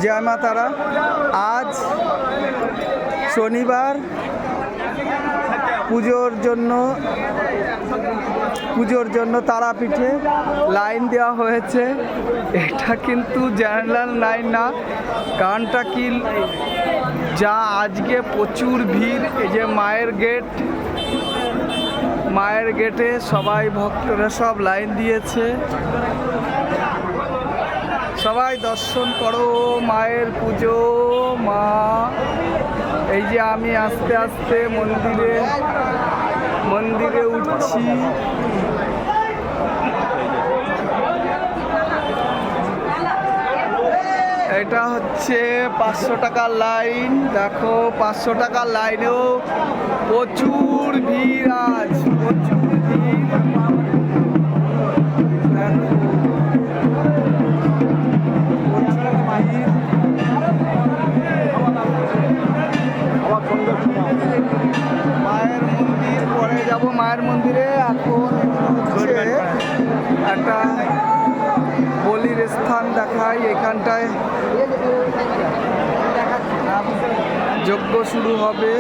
জয় মা তারা। আজ শনিবার, পুজোর জন্য তারাপীঠে লাইন দেওয়া হয়েছে। এটা কিন্তু জেনারেল লাইন না, কারণটা কি যা আজকে প্রচুর ভিড়। এই যে মায়ের গেটে সবাই ভক্তরা সব লাইন দিয়েছে। সবাই দর্শন করো, মায়ের পুজো। মা, এই যে আমি আস্তে আস্তে মন্দিরে উঠছি। এটা হচ্ছে 500 টাকার লাইন। দেখো 500 টাকার লাইনেও প্রচুর ভিড়, আজ প্রচুর ভিড়। মায়ের মন্দির, পরে যাব মায়ের মন্দিরে। এখন হচ্ছে একটা বলির স্থান দেখাই। এখানটায় যজ্ঞ শুরু হবে।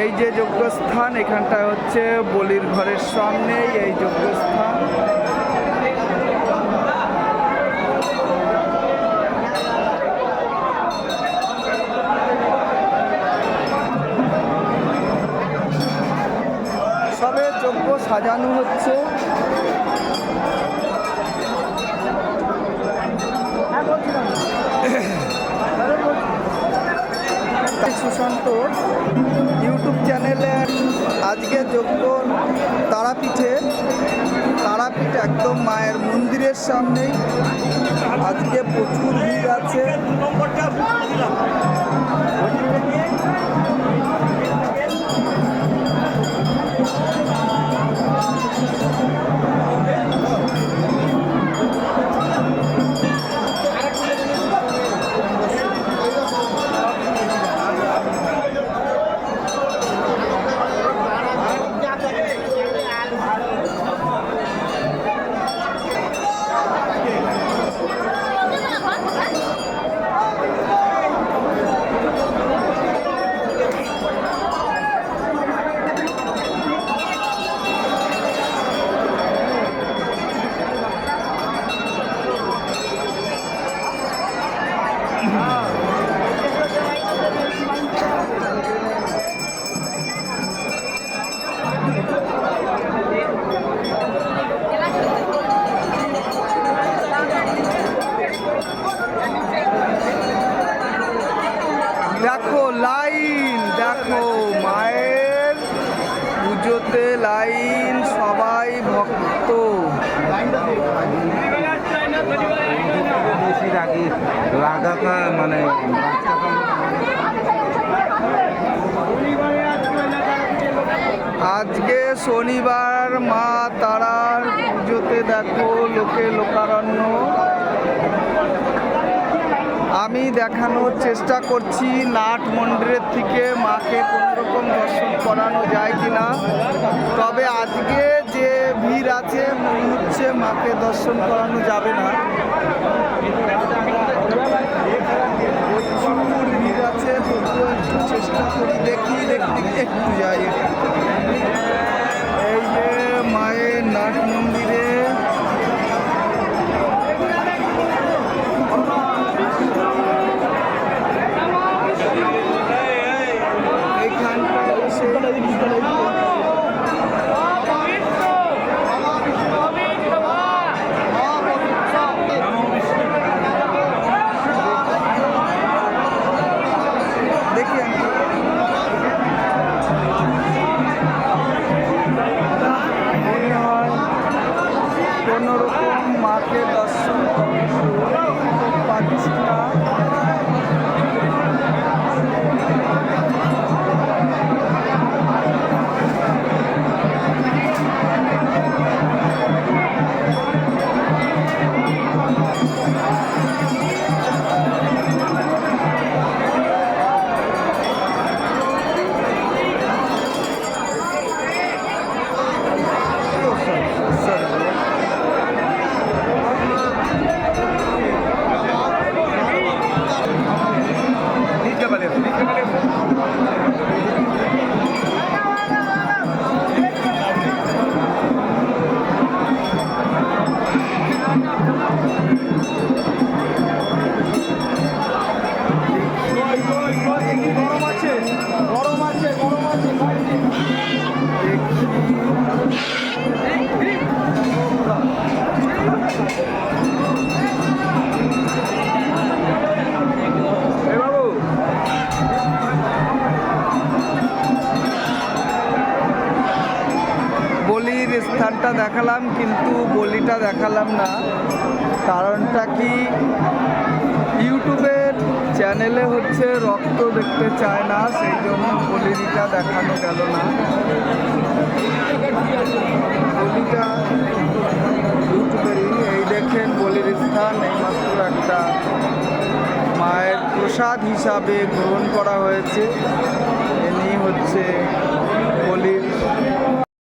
এই যে যজ্ঞস্থান, এখানটায় হচ্ছে বলির ঘরের সামনেই এই যজ্ঞস্থান। সবে যজ্ঞ সাজানো হচ্ছে। সুশান্ত ইউটিউব চ্যানেলে আজকে যজ্ঞ তারাপীঠ একদম মায়ের মন্দিরের সামনেই। আজকে প্রচুর ভিড় আছে। দেখো লাইন, দেখো মায়ের পুজোতে লাইন, সবাই ভক্ত। মানে আজকে শনিবার, মা তারার পুজোতে দেখো লোকারণ্য। আমি দেখানোর চেষ্টা করছি নাট মন্দিরের থেকে মাকে কোনোরকম দর্শন করানো যায় কিনা। তবে আজকে যে ভিড় আছে মনে হচ্ছে মাকে দর্শন করানো যাবে না। প্রচুর ভিড় আছে, তবুও একটু চেষ্টা করি, দেখি একটু যাই। এই যে মায়ের নাট মন্দিরে গরম আছে গরম আছে গরম আছে বাবু বলির স্থানটা দেখালাম কিন্তু বলিটা দেখালাম না, কারণটা কি ইউটিউবের চ্যানেলে হচ্ছে রক্ত দেখতে চায় না, সেই জন্য বলিটা দেখানো গেল না। বলিটা ইউটিউবেরই, এই দেখেন বলির স্থান এইমাত্র একটা মায়ের প্রসাদ হিসাবে গ্রহণ করা হয়েছে। এনি হচ্ছে বলির